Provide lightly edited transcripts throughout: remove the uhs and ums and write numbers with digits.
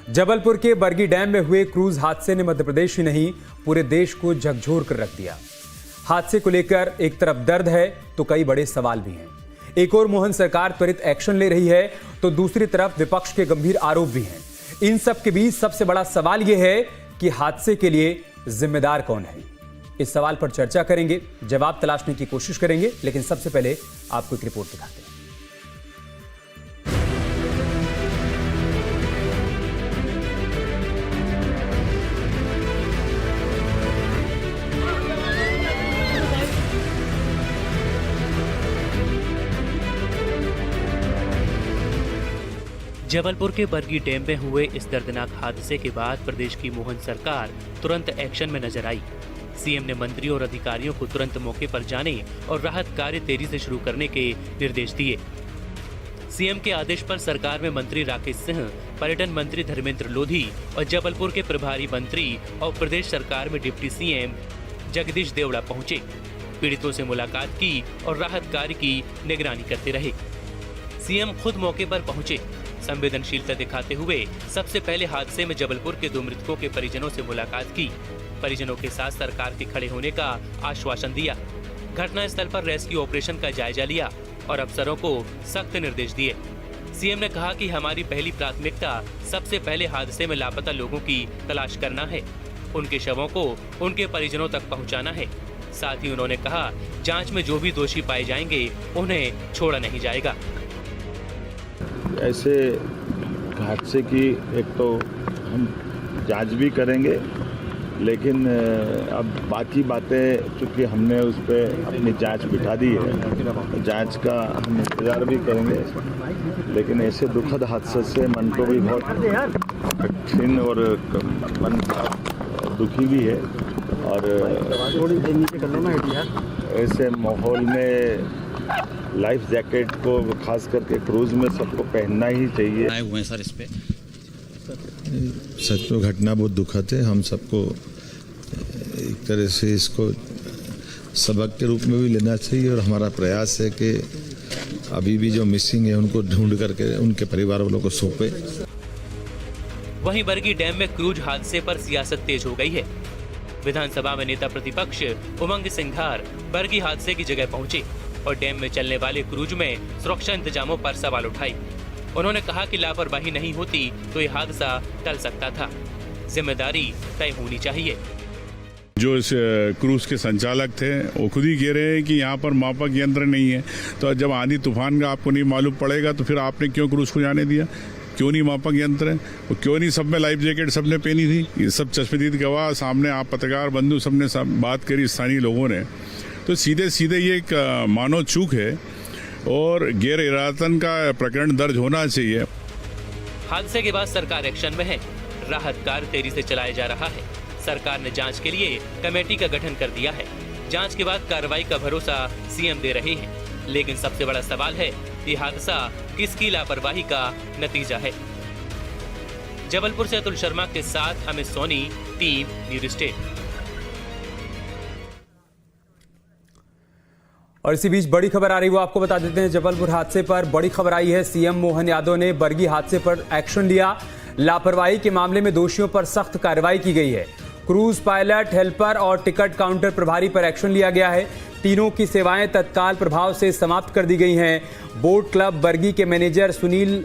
जबलपुर के बरगी डैम में हुए क्रूज हादसे ने मध्य प्रदेश ही नहीं पूरे देश को झकझोर कर रख दिया। हादसे को लेकर एक तरफ दर्द है तो कई बड़े सवाल भी हैं। एक और मोहन सरकार त्वरित एक्शन ले रही है तो दूसरी तरफ विपक्ष के गंभीर आरोप भी हैं। इन सब के बीच सबसे बड़ा सवाल यह है कि हादसे के लिए जिम्मेदार कौन है। इस सवाल पर चर्चा करेंगे, जवाब तलाशने की कोशिश करेंगे, लेकिन सबसे पहले आपको एक रिपोर्ट दिखाते हैं। जबलपुर के बरगी डैम में हुए इस दर्दनाक हादसे के बाद प्रदेश की मोहन सरकार तुरंत एक्शन में नजर आई। सीएम ने मंत्रियों और अधिकारियों को तुरंत मौके पर जाने और राहत कार्य तेजी से शुरू करने के निर्देश दिए। सीएम के आदेश पर सरकार में मंत्री राकेश सिंह, पर्यटन मंत्री धर्मेंद्र लोधी और जबलपुर के प्रभारी मंत्री और प्रदेश सरकार में डिप्टी सीएम जगदीश देवड़ा पहुंचे, पीड़ितों से मुलाकात की और राहत कार्य की निगरानी करते रहे। सीएम खुद मौके पर पहुंचे, संवेदनशीलता दिखाते हुए सबसे पहले हादसे में जबलपुर के 2 मृतकों के परिजनों से मुलाकात की, परिजनों के साथ सरकार के खड़े होने का आश्वासन दिया, घटनास्थल पर रेस्क्यू ऑपरेशन का जायजा लिया और अफसरों को सख्त निर्देश दिए। सीएम ने कहा कि हमारी पहली प्राथमिकता सबसे पहले हादसे में लापता लोगों की तलाश करना है, उनके शवों को उनके परिजनों तक पहुंचाना है। साथ ही उन्होंने कहा, जांच में जो भी दोषी पाए जाएंगे उन्हें छोड़ा नहीं जाएगा। ऐसे हादसे की एक तो हम जांच भी करेंगे, लेकिन अब बाकी बातें चूँकि हमने उस पर अपनी जांच बिठा दी है, जांच का हम इंतज़ार भी करेंगे। लेकिन ऐसे दुखद हादसे से मन तो भी बहुत कठिन और मन दुखी भी है, और ऐसे माहौल में लाइफ जैकेट को खास करके क्रूज में सबको पहनना ही चाहिए। आए हुए हैं सर इस पे। सच में घटना बहुत दुखद है। हम सबको एक तरह से इसको सबक के रूप में भी लेना चाहिए, और हमारा प्रयास है कि अभी भी जो मिसिंग है उनको ढूंढ करके उनके परिवार वालों को सौंपे। वहीं बरगी डैम में क्रूज हादसे पर सियासत तेज हो गई है। विधानसभा में नेता प्रतिपक्ष उमंग सिंघार बरगी हादसे की जगह पहुंचे और डैम में चलने वाले क्रूज में सुरक्षा इंतजामों पर सवाल उठाए। उन्होंने कहा कि लापरवाही नहीं होती तो ये हादसा टल सकता था, जिम्मेदारी तय होनी चाहिए। जो इस क्रूज के संचालक थे वो खुद ही कह रहे हैं कि यहाँ पर मापक यंत्र नहीं है, तो जब आंधी तूफान का आपको नहीं मालूम पड़ेगा तो फिर आपने क्यों क्रूज को जाने दिया? क्यों नहीं मापक यंत्र है? वो क्यों नहीं सब में लाइफ जैकेट सबने पहनी थी? ये सब चश्मदीद गवाह सामने, आप पत्रकार बंधु सबने सब बात करी, स्थानीय लोगों ने। तो सीधे सीधे ये एक मानव चूक है और गैर इरादतन का प्रकरण दर्ज होना चाहिए। हादसे के बाद सरकार एक्शन में है, राहत कार्य तेजी से चलाया जा रहा है। सरकार ने जांच के लिए कमेटी का गठन कर दिया है। जांच के बाद कार्रवाई का भरोसा सीएम दे रहे हैं, लेकिन सबसे बड़ा सवाल है कि हादसा किसकी लापरवाही का नतीजा है। जबलपुर से अतुल शर्मा के साथ Amit Soni, team news state. और इसी बीच बड़ी खबर आ रही है, वो आपको बता देते हैं। जबलपुर हादसे पर बड़ी खबर आई है। सीएम मोहन यादव ने बरगी हादसे पर एक्शन लिया। लापरवाही के मामले में दोषियों पर सख्त कार्रवाई की गई है। क्रूज पायलट, हेल्पर और टिकट काउंटर प्रभारी पर एक्शन लिया गया है। तीनों की सेवाएं तत्काल प्रभाव से समाप्त कर दी गई हैं। बोट क्लब बरगी के मैनेजर सुनील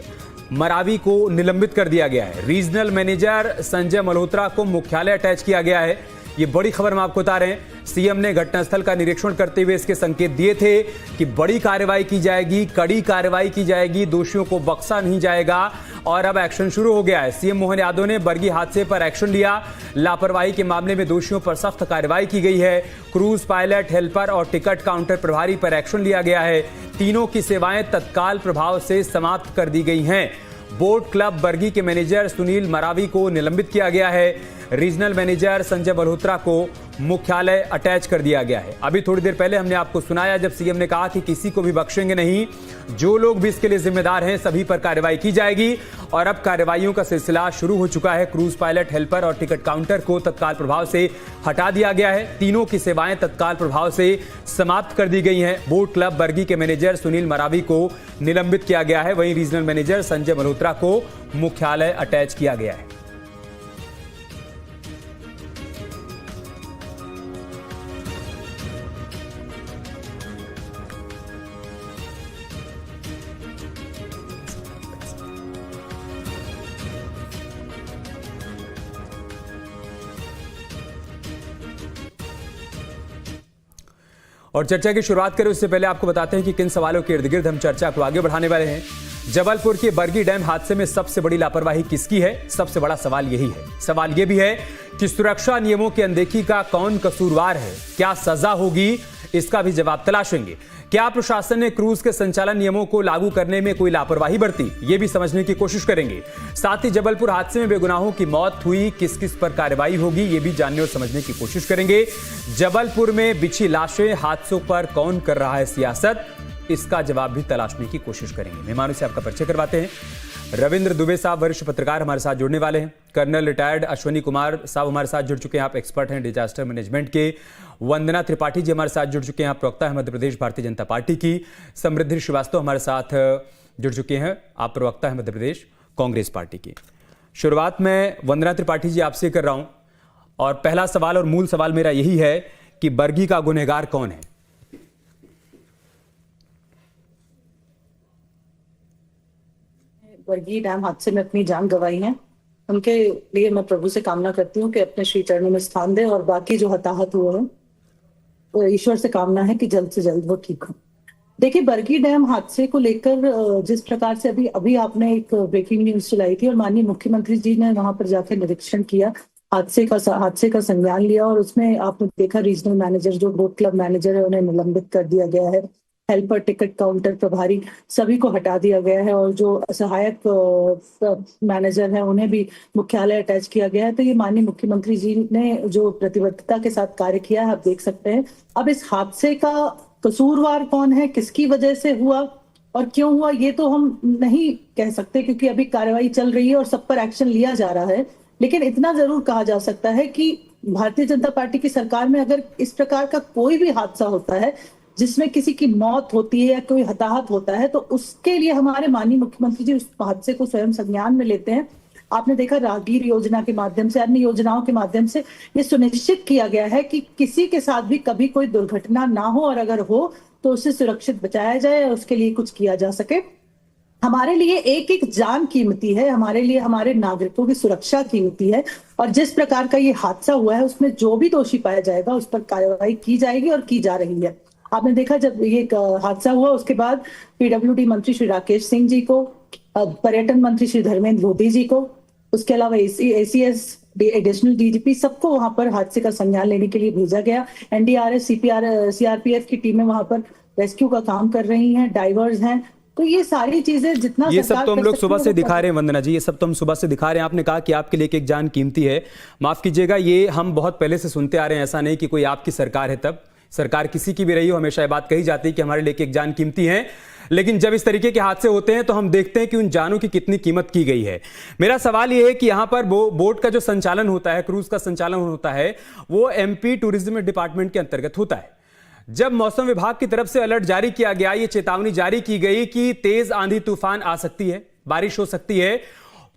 मरावी को निलंबित कर दिया गया है। रीजनल मैनेजर संजय मल्होत्रा को मुख्यालय अटैच किया गया है। ये बड़ी खबर हम आपको बता रहे हैं। सीएम ने घटनास्थल का निरीक्षण करते हुए इसके संकेत दिए थे कि बड़ी कार्रवाई की जाएगी, कड़ी कार्रवाई की जाएगी, दोषियों को बख्शा नहीं जाएगा, और अब एक्शन शुरू हो गया है। सीएम मोहन यादव ने बरगी हादसे पर एक्शन लिया। लापरवाही के मामले में दोषियों पर सख्त कार्रवाई की गई है। क्रूज पायलट, हेल्पर और टिकट काउंटर प्रभारी पर एक्शन लिया गया है। तीनों की सेवाएं तत्काल प्रभाव से समाप्त कर दी गई हैं। बोट क्लब बरगी के मैनेजर सुनील मरावी को निलंबित किया गया है। रीजनल मैनेजर संजय मल्होत्रा को मुख्यालय अटैच कर दिया गया है। अभी थोड़ी देर पहले हमने आपको सुनाया जब सीएम ने कहा कि किसी को भी बख्शेंगे नहीं, जो लोग भी इसके लिए जिम्मेदार हैं सभी पर कार्रवाई की जाएगी। और अब कार्रवाइयों का सिलसिला शुरू हो चुका है। क्रूज पायलट, हेल्पर और टिकट काउंटर को तत्काल प्रभाव से हटा दिया गया है। तीनों की सेवाएं तत्काल प्रभाव से समाप्त कर दी गई हैं। बोट क्लब बरगी के मैनेजर सुनील मरावी को निलंबित किया गया है। वहीं रीजनल मैनेजर संजय मल्होत्रा को मुख्यालय अटैच किया गया है। और चर्चा की शुरुआत करें उससे पहले आपको बताते हैं कि किन सवालों के इर्द गिर्द हम चर्चा को आगे बढ़ाने वाले हैं। जबलपुर के बरगी डैम हादसे में सबसे बड़ी लापरवाही किसकी है? सबसे बड़ा सवाल यही है। सवाल यह भी है कि सुरक्षा नियमों की अनदेखी का कौन कसूरवार है, क्या सजा होगी, इसका भी जवाब तलाशेंगे। क्या प्रशासन ने क्रूज के संचालन नियमों को लागू करने में कोई लापरवाही बरती, ये भी समझने की कोशिश करेंगे। साथ ही जबलपुर हादसे में बेगुनाहों की मौत हुई, किस किस पर कार्रवाई होगी, ये भी जानने और समझने की कोशिश करेंगे। जबलपुर में बिछी लाशें, हादसों पर कौन कर रहा है सियासत, इसका जवाब भी तलाशने की कोशिश करेंगे। मेहमानों से आपका परिचय करवाते हैं। रविंद्र दुबे साहब वरिष्ठ पत्रकार हमारे साथ जुड़ने वाले हैं। कर्नल रिटायर्ड अश्वनी कुमार साहब हमारे साथ जुड़ चुके हैं, आप एक्सपर्ट हैं डिजास्टर मैनेजमेंट के। वंदना त्रिपाठी जी हमारे साथ जुड़ चुके हैं, आप प्रवक्ता हैं मध्य प्रदेश भारतीय जनता पार्टी की। समृद्धि श्रीवास्तव हमारे साथ जुड़ चुके हैं, आप प्रवक्ता हैं मध्य प्रदेश कांग्रेस पार्टी की। शुरुआत में वंदना त्रिपाठी जी आपसे कर रहा हूं और पहला सवाल और मूल सवाल मेरा यही है कि बरगी का गुनहगार कौन है? बरगी डैम हादसे में अपनी जान गंवाई है, उनके लिए मैं प्रभु से कामना करती हूँ कि अपने श्री चरणों में स्थान दे, और बाकी जो हताहत हुए हैं तो ईश्वर से कामना है कि जल्द से जल्द वो ठीक हो। देखिए, बरगी डैम हादसे को लेकर जिस प्रकार से अभी आपने एक ब्रेकिंग न्यूज चलाई थी और माननीय मुख्यमंत्री जी ने वहां पर जाकर निरीक्षण किया, हादसे का संज्ञान लिया, और उसमें आपने देखा रीजनल मैनेजर जो बोट क्लब मैनेजर है उन्हें निलंबित कर दिया गया है, हेल्पर, टिकट काउंटर प्रभारी सभी को हटा दिया गया है, और जो सहायक मैनेजर हैं उन्हें भी मुख्यालय अटैच किया गया है। तो ये माननीय मुख्यमंत्री जी ने जो प्रतिबद्धता के साथ कार्य किया है, आप देख सकते हैं। अब इस हादसे का कसूरवार कौन है, किसकी वजह से हुआ और क्यों हुआ, ये तो हम नहीं कह सकते क्योंकि अभी कार्रवाई चल रही है और सब पर एक्शन लिया जा रहा है। लेकिन इतना जरूर कहा जा सकता है कि भारतीय जनता पार्टी की सरकार में अगर इस प्रकार का कोई भी हादसा होता है जिसमें किसी की मौत होती है या कोई हताहत होता है, तो उसके लिए हमारे माननीय मुख्यमंत्री जी उस हादसे को स्वयं संज्ञान में लेते हैं। आपने देखा राहगीर योजना के माध्यम से, अन्य योजनाओं के माध्यम से ये सुनिश्चित किया गया है कि किसी के साथ भी कभी कोई दुर्घटना ना हो, और अगर हो तो उसे सुरक्षित बचाया जाए और उसके लिए कुछ किया जा सके। हमारे लिए एक एक जान कीमती है, हमारे लिए हमारे नागरिकों की सुरक्षा कीमती है, और जिस प्रकार का ये हादसा हुआ है उसमें जो भी दोषी पाया जाएगा उस पर कार्रवाई की जाएगी और की जा रही है। आपने देखा जब ये हादसा हुआ उसके बाद पीडब्ल्यूडी मंत्री श्री राकेश सिंह जी को, पर्यटन मंत्री श्री धर्मेंद्र लोधी जी को, उसके अलावा ACS एडिशनल DGP सबको वहां पर हादसे का संज्ञान लेने के लिए भेजा गया। NDRF, CRPF की टीमें वहां पर रेस्क्यू का काम कर रही हैं, डाइवर्स हैं। तो ये सारी चीजें जितना ये सब तो हम लोग सुबह से दिखा रहे हैं वंदना जी, ये सब तो हम सुबह से दिखा रहे हैं। आपने कहा कि आपके लिए एक जान कीमती है, माफ कीजिएगा, ये हम बहुत पहले से सुनते आ रहे हैं। ऐसा नहीं कि कोई आपकी सरकार है, तब सरकार किसी की भी रही हो, हमेशा ये बात कही जाती है कि हमारे लिए एक जान कीमती है। लेकिन जब इस तरीके के हादसे होते हैं तो हम देखते हैं कि उन जानों की कितनी कीमत की गई है। मेरा सवाल यह है कि यहां पर बोट का जो संचालन होता है, क्रूज का संचालन होता है, वो MP टूरिज्म डिपार्टमेंट के अंतर्गत होता है। जब मौसम विभाग की तरफ से अलर्ट जारी किया गया, ये चेतावनी जारी की गई कि तेज आंधी तूफान आ सकती है, बारिश हो सकती है,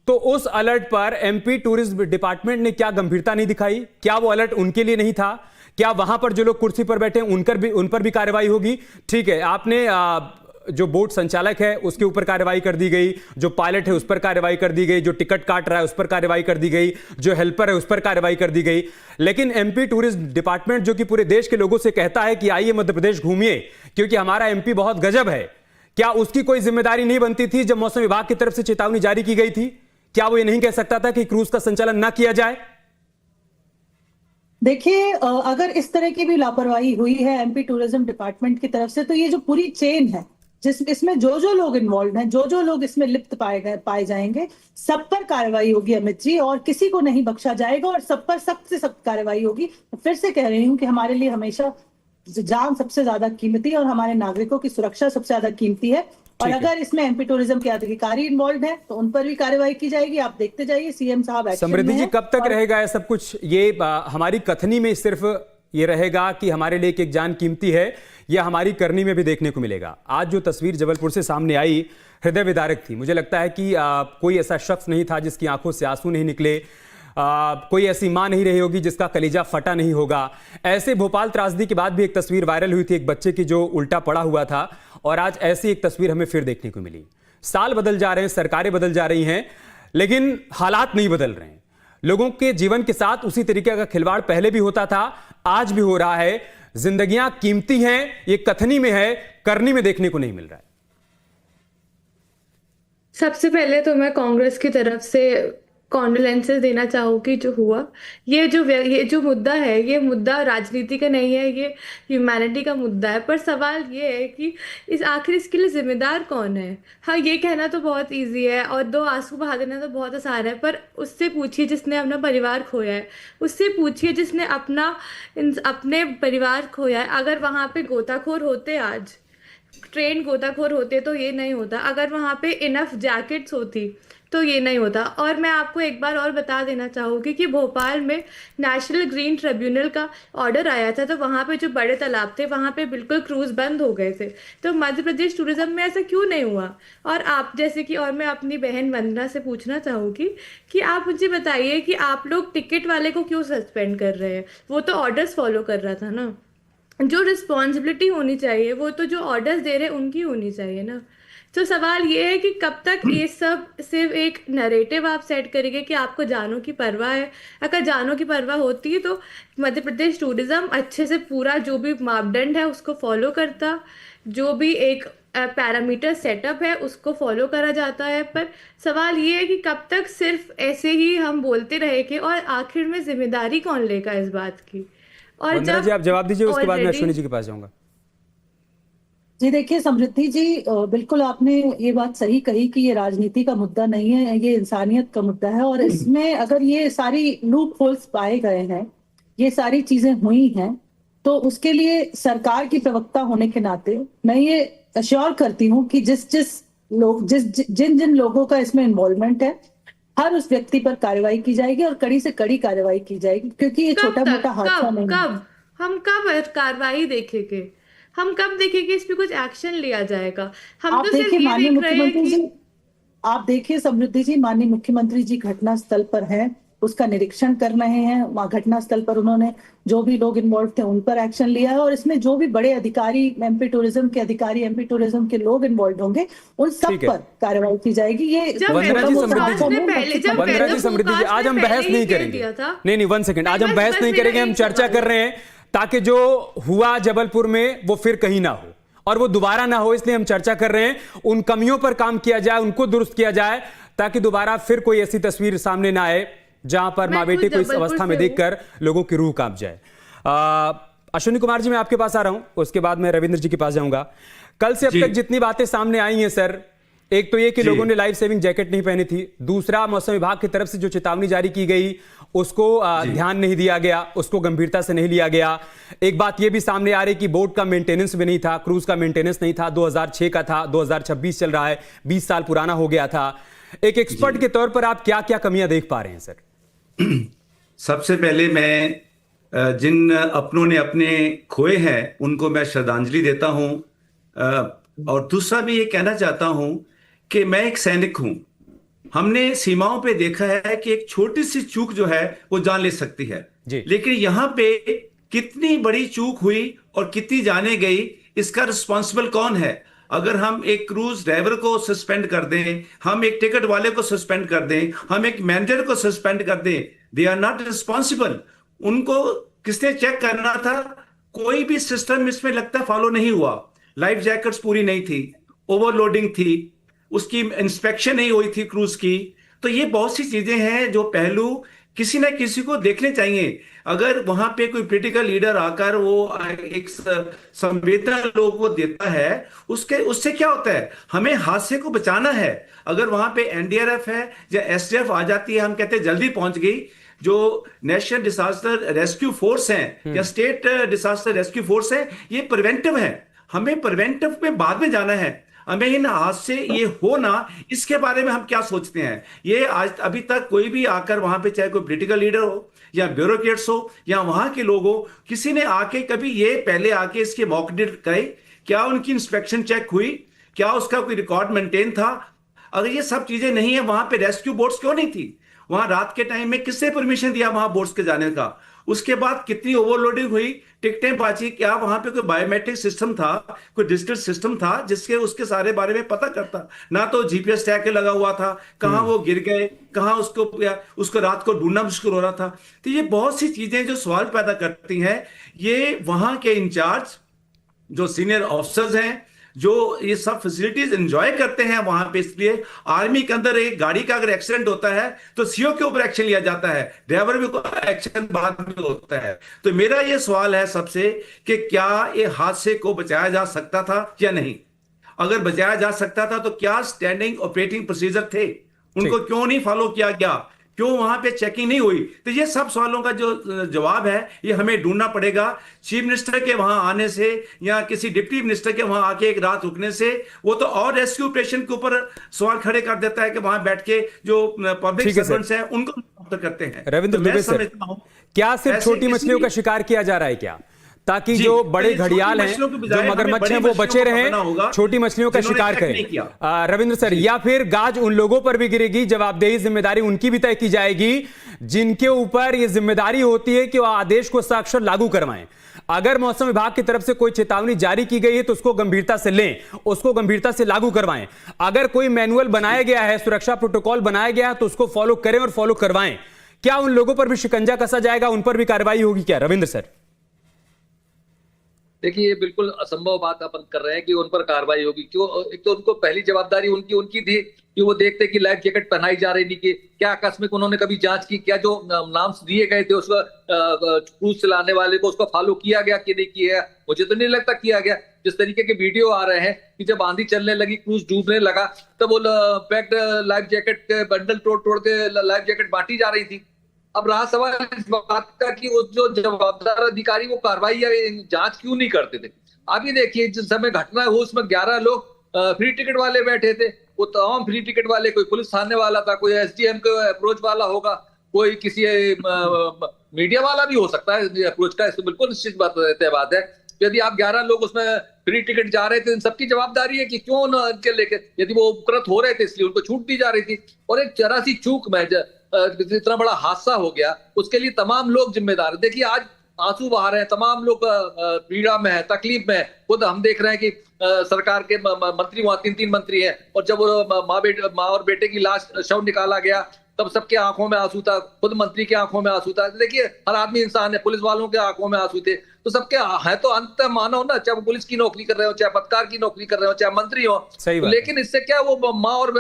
तो उस अलर्ट पर MP टूरिज्म डिपार्टमेंट ने क्या गंभीरता नहीं दिखाई? क्या वो अलर्ट उनके लिए नहीं था? क्या वहां पर जो लोग कुर्सी पर बैठे हैं उन पर भी कार्रवाई होगी? ठीक है, आपने जो बोट संचालक है उसके ऊपर कार्रवाई कर दी गई, जो पायलट है उस पर कार्रवाई कर दी गई, जो टिकट काट रहा है उस पर कार्रवाई कर दी गई, जो हेल्पर है उस पर कार्रवाई कर दी गई। लेकिन MP टूरिज्म डिपार्टमेंट जो कि पूरे देश के लोगों से कहता है कि आइए मध्य प्रदेश घूमिए क्योंकि हमारा MP बहुत गजब है, क्या उसकी कोई जिम्मेदारी नहीं बनती थी जब मौसम विभाग की तरफ से चेतावनी जारी की गई थी? क्या वो ये नहीं कह सकता था कि क्रूज का संचालन ना किया जाए? देखिए, अगर इस तरह की भी लापरवाही हुई है MP टूरिज्म डिपार्टमेंट की तरफ से, तो ये जो पूरी चेन है इसमें जो लोग इन्वॉल्व हैं, जो लोग इसमें लिप्त पाए जाएंगे, सब पर कार्रवाई होगी अमित जी, और किसी को नहीं बख्शा जाएगा और सब पर सख्त से सख्त कार्रवाई होगी। फिर से कह रही हूँ कि हमारे लिए हमेशा जान सबसे ज्यादा कीमती है और हमारे नागरिकों की सुरक्षा सबसे ज्यादा कीमती है। और अगर इसमें MP टूरिज्म के अधिकारी इन्वॉल्व है तो उन पर भी कार्रवाई की जाएगी। आप देखते जाइए, CM साहब एक्शन में हैं। समृद्धि जी, कब तक रहेगा ये सब कुछ? ये हमारी कथनी में सिर्फ ये रहेगा कि हमारे लिए एक जान कीमती है, यह हमारी करनी में भी देखने को मिलेगा। आज जो तस्वीर जबलपुर से सामने आई हृदय विदारक थी। मुझे लगता है कि कोई ऐसा शख्स नहीं था जिसकी आंखों से आंसू नहीं निकले, कोई ऐसी मां नहीं रही होगी जिसका कलीजा फटा नहीं होगा। ऐसे भोपाल त्रासदी के बाद भी एक तस्वीर वायरल हुई थी एक बच्चे की जो उल्टा पड़ा हुआ था, और आज ऐसी एक तस्वीर हमें फिर देखने को मिली। साल बदल जा रहे हैं, सरकारें बदल जा रही हैं, लेकिन हालात नहीं बदल रहे हैं। लोगों के जीवन के साथ उसी तरीके का खिलवाड़ पहले भी होता था, आज भी हो रहा है। जिंदगियां कीमती हैं, ये कथनी में है, करनी में देखने को नहीं मिल रहा है। सबसे पहले तो मैं कांग्रेस की तरफ से कॉन्डोलेंसेस देना चाहूँगी जो हुआ। ये जो मुद्दा है, ये मुद्दा राजनीति का नहीं है, ये ह्यूमैनिटी का मुद्दा है। पर सवाल ये है कि आखिर इसके लिए जिम्मेदार कौन है। हाँ, ये कहना तो बहुत इजी है और दो आंसू बहा देना तो बहुत आसान है, पर उससे पूछिए जिसने अपना परिवार खोया है, उससे पूछिए जिसने अपने परिवार खोया है। अगर वहाँ पे गोताखोर होते, आज ट्रेन गोताखोर होते तो ये नहीं होता। अगर वहाँ पे इनफ जैकेट्स होती तो ये नहीं होता। और मैं आपको एक बार और बता देना चाहूँगी कि भोपाल में नेशनल ग्रीन ट्रिब्यूनल का ऑर्डर आया था, तो वहाँ पे जो बड़े तालाब थे वहाँ पे बिल्कुल क्रूज़ बंद हो गए थे। तो मध्य प्रदेश टूरिज्म में ऐसा क्यों नहीं हुआ? और आप जैसे कि, और मैं अपनी बहन वंदना से पूछना चाहूँगी कि आप मुझे बताइए कि आप लोग टिकट वाले को क्यों सस्पेंड कर रहे हैं? वो तो ऑर्डर्स फॉलो कर रहा था ना। जो रिस्पॉन्सिबिलिटी होनी चाहिए वो तो जो ऑर्डर्स दे रहे हैं उनकी होनी चाहिए ना। तो सवाल ये है कि कब तक ये सब सिर्फ एक नरेटिव आप सेट करेंगे कि आपको जानों की परवाह है। अगर जानों की परवाह होती है तो मध्य प्रदेश टूरिज्म अच्छे से पूरा जो भी मापदंड है उसको फॉलो करता, जो भी एक पैरामीटर सेटअप है उसको फॉलो करा जाता है। पर सवाल ये है कि कब तक सिर्फ ऐसे ही हम बोलते रहेंगे और आखिर में जिम्मेदारी कौन लेगा इस बात की। और वंदना जी, आप जवाब दीजिए, उसके बाद मैं अश्विनी जी के पास जाऊंगा। जी देखिए समृद्धि जी, बिल्कुल आपने ये बात सही कही कि ये राजनीति का मुद्दा नहीं है, ये इंसानियत का मुद्दा है। और इसमें अगर ये सारी लूप होल्स पाए गए हैं, ये सारी चीजें हुई हैं, तो उसके लिए सरकार की प्रवक्ता होने के नाते मैं ये अश्योर करती हूँ कि जिन लोगों का इसमें इन्वॉल्वमेंट है, हर उस व्यक्ति पर कार्रवाई की जाएगी और कड़ी से कड़ी कार्रवाई की जाएगी, क्योंकि ये छोटा मोटा हादसा नहीं है। हम कब कार्रवाई देखेंगे? हम कब देखेंगे इस पे कुछ एक्शन लिया जाएगा? हम आप तो सिर्फ देखिए ये माननीय देख रहे हैं मुख्यमंत्री कि जी, आप देखिए समृद्धि जी, माननीय मुख्यमंत्री जी घटना स्थल पर हैं, उसका निरीक्षण कर रहे हैं। वहाँ घटना स्थल पर उन्होंने जो भी लोग इन्वॉल्व थे उन पर एक्शन लिया है, और इसमें जो भी बड़े अधिकारी, एमपी टूरिज्म के अधिकारी, एमपी टूरिज्म के लोग इन्वॉल्व होंगे, उन सब पर कार्रवाई की जाएगी। ये वंदना जी, समृद्धि जी, आज हम बहस नहीं करेंगे। नहीं, 1 सेकंड, आज हम बहस नहीं करेंगे, हम चर्चा कर रहे हैं ताकि जो हुआ जबलपुर में वो फिर कहीं ना हो और वो दोबारा ना हो, इसलिए हम चर्चा कर रहे हैं। उन कमियों पर काम किया जाए, उनको दुरुस्त किया जाए, ताकि दोबारा फिर कोई ऐसी तस्वीर सामने ना आए जहां पर मां बेटे को इस अवस्था में देखकर लोगों की रूह कांप जाए। अश्विनी कुमार जी, मैं आपके पास आ रहा हूं, उसके बाद मैं रविंद्र जी के पास जाऊंगा। कल से अब तक जितनी बातें सामने आई हैं सर, एक तो ये कि लोगों ने लाइफ सेविंग जैकेट नहीं पहनी थी, दूसरा मौसम विभाग की तरफ से जो चेतावनी जारी की गई उसको ध्यान नहीं दिया गया, उसको गंभीरता से नहीं लिया गया। एक बात ये भी सामने आ रही कि बोट का मेंटेनेंस भी नहीं था, क्रूज का मेंटेनेंस नहीं था, 2006 का था, 2026 चल रहा है, 20 साल पुराना हो गया था। एक एक्सपर्ट के तौर पर आप क्या क्या कमियां देख पा रहे हैं सर? सबसे पहले मैं जिन अपनों ने अपने खोए हैं उनको मैं श्रद्धांजलि देता हूं, और दूसरा भी ये कहना चाहता हूं कि मैं एक सैनिक हूं। हमने सीमाओं पे देखा है कि एक छोटी सी चूक जो है वो जान ले सकती है, लेकिन यहां पे कितनी बड़ी चूक हुई और कितनी जाने गई, इसका रिस्पॉन्सिबल कौन है? अगर हम एक क्रूज ड्राइवर को सस्पेंड कर दें, हम एक टिकट वाले को सस्पेंड कर दें, हम एक मैनेजर को सस्पेंड कर दें, दे आर नॉट रिस्पॉन्सिबल। उनको किसने चेक करना था? कोई भी सिस्टम इसमें लगता फॉलो नहीं हुआ। लाइफ जैकेट्स पूरी नहीं थी, ओवरलोडिंग थी, उसकी इंस्पेक्शन नहीं हुई थी क्रूज की। तो ये बहुत सी चीजें हैं जो पहलू किसी ना किसी को देखने चाहिए। अगर वहां पे कोई पॉलिटिकल लीडर आकर वो एक संवेदना लोगों को देता है, उससे क्या होता है? हमें हादसे को बचाना है। अगर वहां पे एनडीआरएफ है या एसडीएफ आ जाती है, हम कहते हैं जल्दी पहुंच गई। जो नेशनल डिजास्टर रेस्क्यू फोर्स है या स्टेट डिजास्टर रेस्क्यू फोर्स है, ये प्रिवेंटिव है। हमें प्रिवेंटिव में बाद में जाना है। हमें इन हादसे ये हो ना, इसके बारे में हम क्या सोचते हैं? ये आज अभी तक कोई भी आकर वहां पे, चाहे कोई पॉलिटिकल लीडर हो या ब्यूरोक्रेट्स हो या वहां के लोग हो, किसी ने आके कभी ये पहले आके इसके मॉक ड्रिल करे? क्या उनकी इंस्पेक्शन चेक हुई? क्या उसका कोई रिकॉर्ड मेंटेन था? अगर ये सब चीजें नहीं है, वहां पे रेस्क्यू बोट्स क्यों नहीं थी? वहां रात के टाइम में किससे परमिशन दिया वहां बोट्स के जाने का? उसके बाद कितनी ओवरलोडिंग हुई, टिकटें बाजी, क्या वहां पे कोई बायोमेट्रिक सिस्टम था, कोई डिजिटल सिस्टम था जिसके उसके सारे बारे में पता करता? ना तो जीपीएस टैग लगा हुआ था, कहाँ वो गिर गए, कहाँ उसको रात को ढूंढना मुश्किल हो रहा था। तो ये बहुत सी चीजें जो सवाल पैदा करती हैं। ये वहां के इंचार्ज जो सीनियर ऑफिसर्स हैं, जो ये सब फैसिलिटीज एंजॉय करते हैं वहां पे, इसलिए आर्मी के अंदर एक गाड़ी का अगर एक्सीडेंट होता है तो सीओ के ऊपर एक्शन लिया जाता है, ड्राइवर भी एक्शन बाद में होता है। तो मेरा ये सवाल है सबसे कि क्या ये हादसे को बचाया जा सकता था या नहीं? अगर बचाया जा सकता था तो क्या स्टैंडिंग ऑपरेटिंग प्रोसीजर थे, उनको क्यों नहीं फॉलो किया गया, क्यों वहां पे चेकिंग नहीं हुई? तो ये सब सवालों का जो जवाब है ये हमें ढूंढना पड़ेगा। चीफ मिनिस्टर के वहां आने से या किसी डिप्टी मिनिस्टर के वहां आके एक रात रुकने से वो तो और रेस्क्यू ऑपरेशन के ऊपर सवाल खड़े कर देता है कि वहां बैठ के जो पब्लिक सर्वेंट्स हैं उनको करते हैं। रविंद्र दुबे सर, क्या सिर्फ छोटी मछलियों का शिकार किया जा रहा है क्या, ताकि जो बड़े घड़ियाल हैं, जो मगरमच्छ हैं, वो बचे रहें, छोटी मछलियों का शिकार करें? रविंद्र सर, या फिर गाज उन लोगों पर भी गिरेगी, जवाबदेही जिम्मेदारी उनकी भी तय की जाएगी जिनके ऊपर ये जिम्मेदारी होती है कि वो आदेश को साक्षर लागू करवाएं। अगर मौसम विभाग की तरफ से कोई चेतावनी जारी की गई है तो उसको गंभीरता से लें, उसको गंभीरता से लागू करवाएं। अगर कोई मैनुअल बनाया गया है, सुरक्षा प्रोटोकॉल बनाया गया है, तो उसको फॉलो करें और फॉलो करवाएं। क्या उन लोगों पर भी शिकंजा कसा जाएगा, उन पर भी कार्रवाई होगी क्या? रविंद्र सर, देखिए ये बिल्कुल असंभव बात अपन कर रहे हैं कि उन पर कार्रवाई होगी। क्यों? एक तो उनको पहली जवाबदारी उनकी थी कि वो देखते कि लाइफ जैकेट पहनाई जा रही थी कि क्या आकस्मिक उन्होंने कभी जांच की, क्या जो नाम्स दिए गए थे उसको क्रूज चलाने वाले को उसको फॉलो किया गया कि नहीं किया? मुझे तो नहीं लगता किया गया। जिस तरीके के वीडियो आ रहे हैं कि जब आंधी चलने लगी, क्रूज डूबने लगा, तब वो पैक्ड लाइफ जैकेट के बंडल तोड़ के लाइफ जैकेट बांटी जा रही थी। अब रहा सवाल इस बात का कि वो जो जवाबदार अधिकारी वो कार्रवाई या जांच क्यों नहीं करते थे? अभी देखिए जिस समय घटना हुई उसमें 11 लोग फ्री टिकट वाले बैठे थे। वो तमाम फ्री टिकट वाले, कोई पुलिस थाने वाला था, कोई एसडीएम के अप्रोच वाला होगा, कोई किसी मीडिया वाला भी हो सकता है अप्रोच का। इसको बिल्कुल निश्चित बात है। यदि आप 11 लोग उसमें फ्री टिकट जा रहे थे, इन सबकी जवाबदारी है कि क्यों उनके लेके, यदि वो उपकृत हो रहे थे इसलिए उनको छूट दी जा रही थी। और एक जरा सी चूक में इतना बड़ा हादसा हो गया, उसके लिए तमाम लोग जिम्मेदार। देखिए आज आंसू बहा रहे हैं, तमाम लोग पीड़ा में है, तकलीफ में है। खुद हम देख रहे हैं कि सरकार के मंत्री वहां 3 मंत्री हैं, और जब वो माँ और बेटे की लाश शव निकाला गया तब सबके आंखों में आंसू था, खुद मंत्री की आंखों में आंसू था। देखिए हर आदमी इंसान है, पुलिस वालों के आंखों में आंसू थे, तो सबके है तो अंत मानव ना, चाहे वो पुलिस की नौकरी कर रहे हो, चाहे पत्रकार की नौकरी कर रहे हो, चाहे मंत्री हो। लेकिन इससे क्या वो माँ और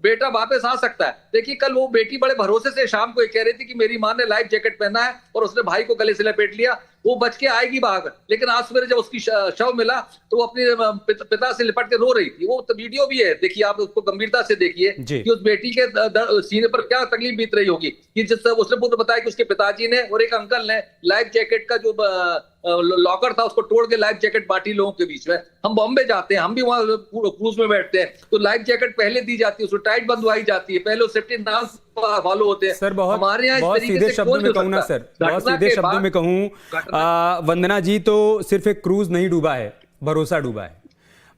बेटा वापस आ सकता है? देखिए कल वो बेटी बड़े भरोसे से शाम को कह रही थी कि मेरी माँ ने लाइफ जैकेट पहना है और उसने भाई को गले से लपेट लिया, वो बच के आएगी बाहर। लेकिन आज सवेरे जब उसकी शव मिला तो वो अपने पिता से लिपट के रो रही थी। वो तो वीडियो भी है, देखिए आप उसको गंभीरता से देखिए कि उस बेटी के सीने पर क्या तकलीफ बीत रही होगी कि जिस उसने पूरा बताया कि उसके पिताजी ने और एक अंकल ने लाइफ जैकेट का जो लॉकर था उसको तोड़ के लाइफ जैकेट बांटी लोगों के बीच में। हम बॉम्बे जाते हैं, हम भी वहां क्रूज में बैठते हैं, तो लाइफ जैकेट पहले दी जाती है, उसको टाइट बंधवाई जाती है, पहले सेफ्टी नाम फॉलो होते हैं। सर बहुत सीधे शब्दों में कहूँ ना सर, बहुत सीधे शब्दों में कहूँ, वंदना जी, तो सिर्फ एक क्रूज नहीं डूबा है, भरोसा डूबा है।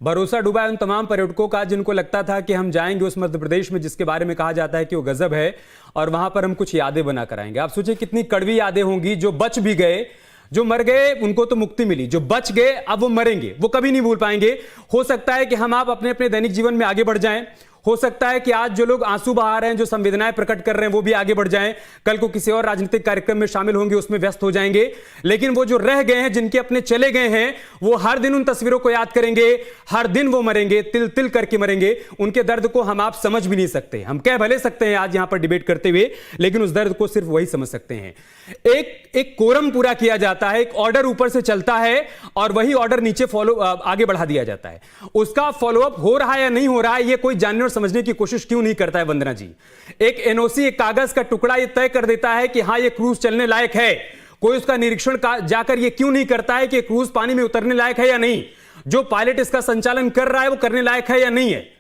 भरोसा डूबा है उन तमाम पर्यटकों का जिनको लगता था कि हम जाएंगे उस मध्य प्रदेश में जिसके बारे में कहा जाता है कि वो गजब है, और वहां पर हम कुछ यादें बना कर आएंगे। आप सोचिए कितनी कड़वी यादें होंगी। जो बच भी गए, जो मर गए उनको तो मुक्ति मिली, जो बच गए अब वो मरेंगे, वो कभी नहीं भूल पाएंगे। हो सकता है कि हम आप अपने अपने दैनिक जीवन में आगे बढ़ जाएं, हो सकता है कि आज जो लोग आंसू बहा रहे हैं, जो संवेदनाएं प्रकट कर रहे हैं, वो भी आगे बढ़ जाएं, कल को किसी और राजनीतिक कार्यक्रम में शामिल होंगे, उसमें व्यस्त हो जाएंगे। लेकिन वो जो रह गए हैं, जिनके अपने चले गए हैं, वो हर दिन उन तस्वीरों को याद करेंगे, हर दिन वो मरेंगे, तिल तिल करके मरेंगे। उनके दर्द को हम आप समझ भी नहीं सकते। हम कह भले सकते हैं आज यहां पर डिबेट करते हुए, लेकिन उस दर्द को सिर्फ वही समझ सकते हैं। एक कोरम पूरा किया जाता है, एक ऑर्डर ऊपर से चलता है और वही ऑर्डर नीचे आगे बढ़ा दिया जाता है। उसका फॉलोअप हो रहा है या नहीं हो रहा है, ये कोई जानने और समझने की कोशिश क्यों नहीं करता है? वंदना जी, एक एनओसी, एक कागज का टुकड़ा ये तय कर देता है कि हां ये क्रूज चलने लायक है, कोई उसका निरीक्षण जाकर ये क्यों नहीं करता है कि क्रूज पानी में उतरने लायक है या नहीं, जो पायलट इसका संचालन कर रहा है वो करने लायक है या नहीं है।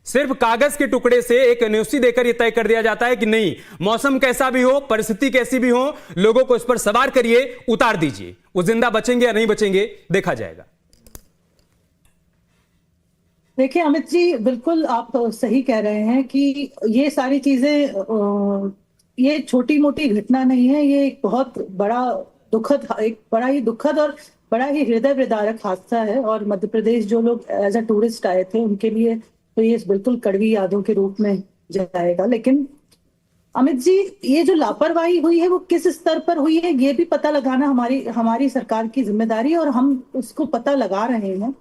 सिर्फ कागज के टुकड़े से एक एनओसी देकर यह तय कर दिया जाता है कि नहीं, मौसम कैसा भी हो, परिस्थिति कैसी भी हो, लोगों को इस पर सवार करिए, उतार दीजिए। वो जिंदा बचेंगे या नहीं बचेंगे देखा जाएगा। देखिए अमित जी, बिल्कुल आप सही कह रहे हैं कि ये सारी चीजें ये छोटी मोटी घटना नहीं है, ये एक बहुत बड़ा एक बड़ा ही दुखद और बड़ा ही हृदय विदारक हादसा है। और मध्य प्रदेश जो लोग एज अ टूरिस्ट आए थे उनके लिए तो ये बिल्कुल कड़वी यादों के रूप में जाएगा। लेकिन अमित जी, ये जो लापरवाही हुई है वो किस स्तर पर हुई है ये भी पता लगाना हमारी सरकार की जिम्मेदारी है, और हम उसको पता लगा रहे हैं।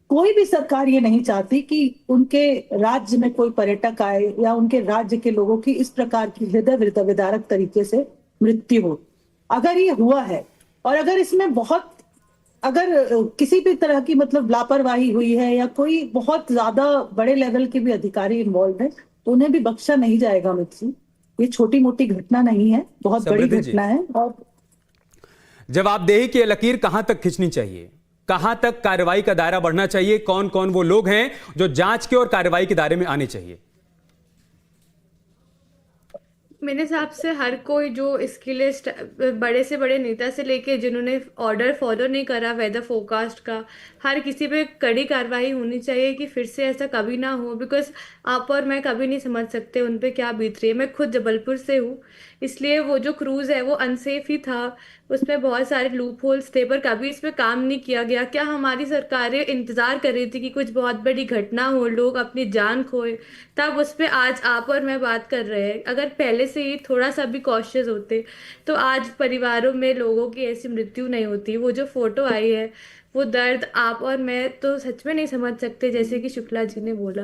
कोई भी सरकार ये नहीं चाहती कि उनके राज्य में कोई पर्यटक आए या उनके राज्य के लोगों की इस प्रकार की हृदय विदारक तरीके से मृत्यु हो। अगर ये हुआ है और अगर इसमें अगर किसी भी तरह की मतलब लापरवाही हुई है या कोई बहुत ज्यादा बड़े लेवल के भी अधिकारी इन्वॉल्व है तो उन्हें भी बख्शा नहीं जाएगा अमित जी। ये छोटी मोटी घटना नहीं है, बहुत बड़ी घटना है। और जवाबदेही की लकीर कहां तक खींचनी चाहिए, कहां तक कार्रवाई का दायरा बढ़ना चाहिए, कौन कौन वो लोग हैं जो जांच के और कार्रवाई के दायरे में आने चाहिए? मेरे हिसाब से हर कोई जो इसके लिए बड़े से बड़े नेता से लेके जिन्होंने ऑर्डर फॉलो नहीं करा वेदर फोरकास्ट का, हर किसी पे कड़ी कार्रवाई होनी चाहिए कि फिर से ऐसा कभी ना हो। बिकॉज आप और मैं कभी नहीं समझ सकते उन पे क्या बीत रही है। मैं खुद जबलपुर से हूँ, इसलिए वो जो क्रूज़ है वो अनसेफ ही था, उसमें बहुत सारे लूप होल्स थे, पर कभी इस पे काम नहीं किया गया। क्या हमारी सरकारें इंतज़ार कर रही थी कि कुछ बहुत बड़ी घटना हो, लोग अपनी जान खोए, तब उस पर आज आप और मैं बात कर रहे हैं? अगर पहले से ही थोड़ा सा भी कॉशियस होते तो आज परिवारों में लोगों की ऐसी मृत्यु नहीं होती। वो जो फोटो आई है वो दर्द आप और मैं तो सच में नहीं समझ सकते, जैसे कि शुक्ला जी ने बोला।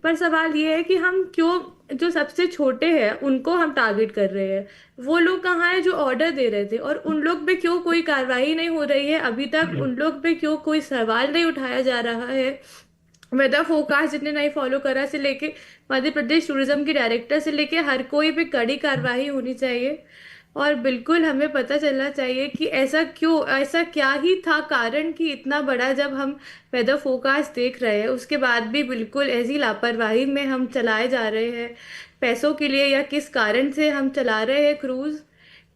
पर सवाल ये है कि हम क्यों जो सबसे छोटे हैं उनको हम टारगेट कर रहे हैं? वो लोग कहाँ हैं जो ऑर्डर दे रहे थे, और उन लोग पे क्यों कोई कार्रवाई नहीं हो रही है अभी तक? उन लोग पे क्यों कोई सवाल नहीं उठाया जा रहा है? वेदर फोरकास्ट जितने नहीं फॉलो करा से लेके मध्य प्रदेश टूरिज्म के डायरेक्टर से लेके हर कोई पे कड़ी कार्रवाई होनी चाहिए। और बिल्कुल हमें पता चलना चाहिए कि ऐसा क्या ही था कारण कि इतना बड़ा, जब हम वेदर फोरकास्ट देख रहे हैं उसके बाद भी बिल्कुल ऐसी लापरवाही में हम चलाए जा रहे हैं पैसों के लिए, या किस कारण से हम चला रहे हैं क्रूज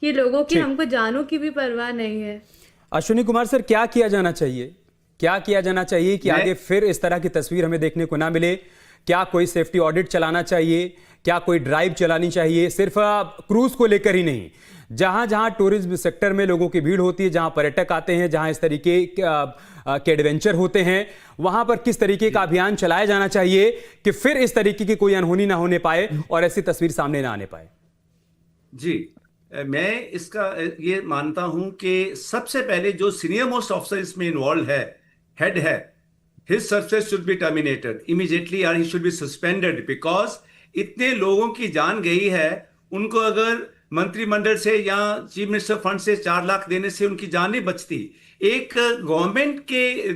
कि लोगों की हमको जानों की भी परवाह नहीं है। अश्विनी कुमार सर, क्या किया जाना चाहिए, क्या किया जाना चाहिए कि आगे फिर इस तरह की तस्वीर हमें देखने को ना मिले? क्या कोई सेफ्टी ऑडिट चलाना चाहिए, क्या कोई ड्राइव चलानी चाहिए, सिर्फ क्रूज को लेकर ही नहीं, जहां जहां टूरिज्म सेक्टर में लोगों की भीड़ होती है, जहां पर्यटक आते हैं, जहां इस तरीके के एडवेंचर होते हैं, वहां पर किस तरीके का अभियान चलाया जाना चाहिए कि फिर इस तरीके की कोई अनहोनी ना होने पाए और ऐसी तस्वीर सामने ना आने पाए? जी, मैं इसका ये मानता हूं कि सबसे पहले जो सीनियर मोस्ट ऑफिसर इसमें इन्वॉल्व है, हेड है, his service should be terminated immediately or he should be suspended, because इतने लोगों की जान गई है। उनको अगर मंत्रिमंडल से या चीफ मिनिस्टर फंड से 4 लाख देने से उनकी जान नहीं बचती। एक गवर्नमेंट के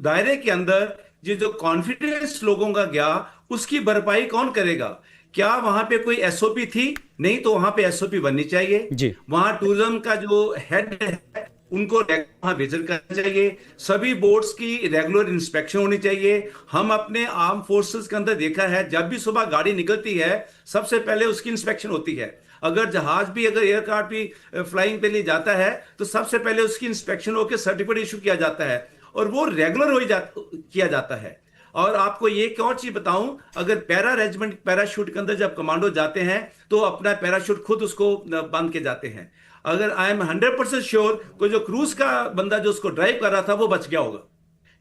दायरे के अंदर जो कॉन्फिडेंस लोगों का गया उसकी भरपाई कौन करेगा? क्या वहां पे कोई एसओपी थी? नहीं, तो वहां पे एसओपी बननी चाहिए जी। वहां टूरिज्म का जो हेड है उनको वहां विजिट करना चाहिए। सभी बोट्स की रेगुलर इंस्पेक्शन होनी चाहिए। हम अपने आर्म फोर्सेस के अंदर देखा है, जब भी सुबह गाड़ी निकलती है सबसे पहले उसकी इंस्पेक्शन होती है। अगर जहाज भी, अगर एयरक्राफ्ट भी फ्लाइंग पे लिए जाता है तो सबसे पहले उसकी इंस्पेक्शन होकर सर्टिफिकेट इशू किया जाता है, और वो रेगुलर किया जाता है। और आपको ये एक और चीज बताऊं, अगर पैरा रेजिमेंट पैराशूट के अंदर जब कमांडो जाते हैं तो अपना पैराशूट खुद उसको बांध के जाते हैं। अगर आई एम 100% श्योर कोई जो क्रूज का बंदा जो उसको ड्राइव कर रहा था वो बच गया होगा,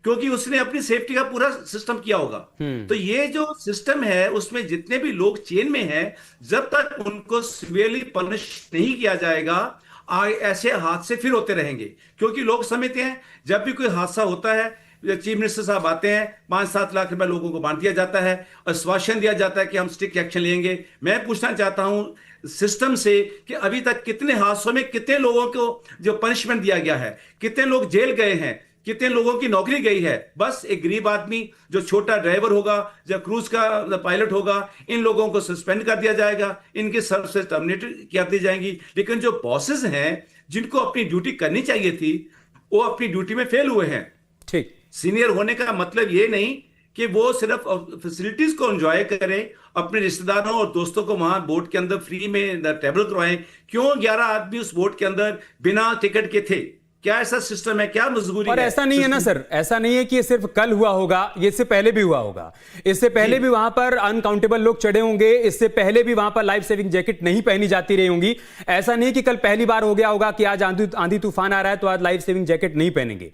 क्योंकि उसने अपनी सेफ्टी का पूरा सिस्टम किया होगा। तो ये जो सिस्टम है उसमें जितने भी लोग चेन में हैं, जब तक उनको सिवियरली पनिश नहीं किया जाएगा, ऐसे हादसे फिर होते रहेंगे। क्योंकि लोग समझते हैं जब भी कोई हादसा होता है, चीफ मिनिस्टर साहब आते हैं, 5-7 लाख रुपए लोगों को बांट दिया जाता है, आश्वासन दिया जाता है कि हम स्ट्रिक्ट एक्शन लेंगे। मैं पूछना चाहता हूं सिस्टम से कि अभी तक कितने हादसों में कितने लोगों को जो पनिशमेंट दिया गया है, कितने लोग जेल गए हैं, कितने लोगों की नौकरी गई है? बस एक गरीब आदमी जो छोटा ड्राइवर होगा, जो क्रूज का पायलट होगा, इन लोगों को सस्पेंड कर दिया जाएगा, इनकी सर्विस टर्मिनेट कर दी जाएंगी। लेकिन जो बॉसेस हैं जिनको अपनी ड्यूटी करनी चाहिए थी, वो अपनी ड्यूटी में फेल हुए हैं। ठीक, सीनियर होने का मतलब ये नहीं कि वो सिर्फ फैसिलिटीज को एंजॉय करें, अपने रिश्तेदारों और दोस्तों को वहां बोट के अंदर फ्री में टेबल करवाएं। क्यों 11 आदमी उस बोट के अंदर बिना टिकट के थे? क्या ऐसा सिस्टम है, क्या मजबूरी और है? ऐसा नहीं है ना सर, ऐसा नहीं है कि ये सिर्फ कल हुआ होगा, ये इससे पहले भी हुआ होगा। इससे पहले भी वहां पर अनकाउंटेबल लोग चढ़े होंगे, इससे पहले भी वहां पर लाइफ सेविंग जैकेट नहीं पहनी जाती रही होंगी। ऐसा नहीं कि कल पहली बार हो गया होगा कि आज आंधी तूफान आ रहा है तो आज लाइफ सेविंग जैकेट नहीं पहनेंगे।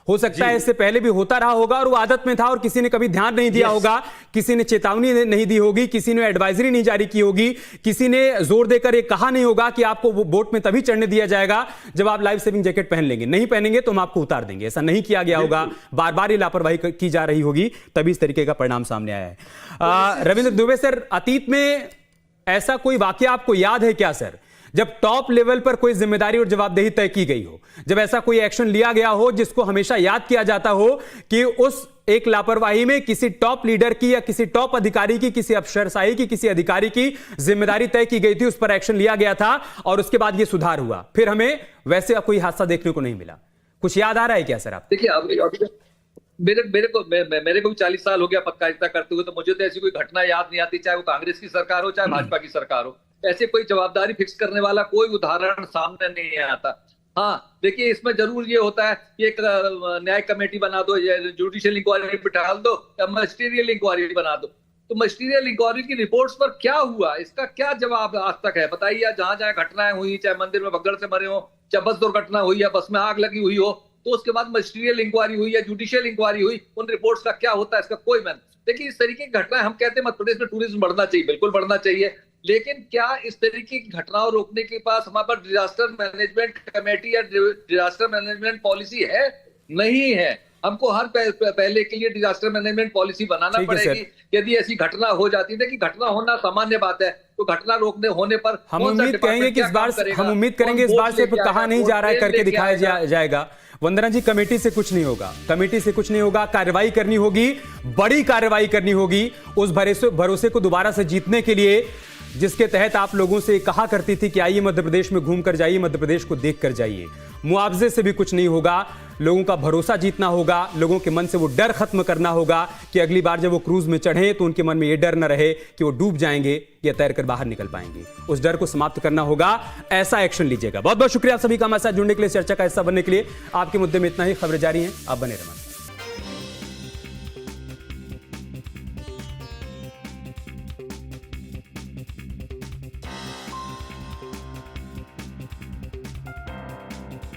हो सकता है इससे पहले भी होता रहा होगा और वो आदत में था और किसी ने कभी ध्यान नहीं दिया होगा, किसी ने चेतावनी नहीं दी होगी, किसी ने एडवाइजरी नहीं जारी की होगी, किसी ने जोर देकर ये कहा नहीं होगा कि आपको वो बोट में तभी चढ़ने दिया जाएगा जब आप लाइफ सेविंग जैकेट पहन लेंगे, नहीं पहनेंगे तो हम आपको उतार देंगे। ऐसा नहीं किया गया होगा, बार बार ये लापरवाही की जा रही होगी, तभी इस तरीके का परिणाम सामने आया है। रविंद्र दुबे सर, अतीत में ऐसा कोई वाकया आपको याद है क्या सर, जब टॉप लेवल पर कोई जिम्मेदारी और जवाबदेही तय की गई हो, जब ऐसा कोई एक्शन लिया गया हो जिसको हमेशा याद किया जाता हो कि उस एक लापरवाही में किसी टॉप लीडर की या किसी टॉप अधिकारी की, किसी अफसरशाही की, किसी अधिकारी की जिम्मेदारी तय की गई थी, उस पर एक्शन लिया गया था और उसके बाद यह सुधार हुआ, फिर हमें वैसे कोई हादसा देखने को नहीं मिला? कुछ याद आ रहा है क्या सर आप? देखिए, मेरे को भी 40 साल हो गया पत्रकारिता करते हुए, तो मुझे तो ऐसी कोई घटना याद नहीं आती, चाहे वो कांग्रेस की सरकार हो चाहे भाजपा की सरकार हो। ऐसे कोई जवाबदारी फिक्स करने वाला कोई उदाहरण सामने नहीं आता। हाँ, देखिए, इसमें जरूर ये होता है कि एक न्याय कमेटी बना दो, जुडिशियल इंक्वायरी बिठा दो या मजिस्ट्रियल इंक्वायरी बना दो। तो मजिस्ट्रियल इंक्वायरी की रिपोर्ट्स पर क्या हुआ, इसका क्या जवाब आज तक है? बताइए। जहां जहां घटनाएं हुई, चाहे मंदिर में भगदड़ से मरे हो, चाहे बस दुर्घटना हुई या बस में आग लगी हुई हो, तो उसके बाद मजिस्ट्रियल इंक्वायरी हुई या जुडिशियल इंक्वायरी हुई, उन रिपोर्ट्स का क्या होता है, इसका कोई मैन। देखिए, इस तरीके की घटनाएं, हम कहते हैं मध्य प्रदेश में टूरिज्म बढ़ना चाहिए, बिल्कुल बढ़ना चाहिए, लेकिन क्या इस तरीके की घटनाओं रोकने के पास हमारे पास डिजास्टर मैनेजमेंट कमेटी या डिजास्टर मैनेजमेंट पॉलिसी है? नहीं है। हमको हर पहले के लिए डिजास्टर मैनेजमेंट पॉलिसी बनाना पड़ेगी। यदि ऐसी घटना हो जाती है कि घटना होना सामान्य बात है, तो घटना रोकने होने पर हम उम्मीद करेंगे कि इस बार सिर्फ कहा नहीं जा रहा है, करके दिखाया जाएगा। वंदना जी, कमेटी से कुछ नहीं होगा, कमेटी से कुछ नहीं होगा, कार्रवाई करनी होगी, बड़ी कार्रवाई करनी होगी उस भरोसे को दोबारा से जीतने के लिए, जिसके तहत आप लोगों से कहा करती थी कि आइए मध्य प्रदेश में घूम कर जाइए, मध्य प्रदेश को देख कर जाइए। मुआवजे से भी कुछ नहीं होगा, लोगों का भरोसा जीतना होगा, लोगों के मन से वो डर खत्म करना होगा कि अगली बार जब वो क्रूज में चढ़े तो उनके मन में ये डर न रहे कि वो डूब जाएंगे या तैरकर बाहर निकल पाएंगे। उस डर को समाप्त करना होगा, ऐसा एक्शन लीजिएगा। बहुत बहुत शुक्रिया आप सभी का हमारे साथ जुड़ने के लिए, चर्चा का हिस्सा बनने के लिए। आपके मुद्दे में इतना ही, खबरें जारी हैं, आप बने रहें।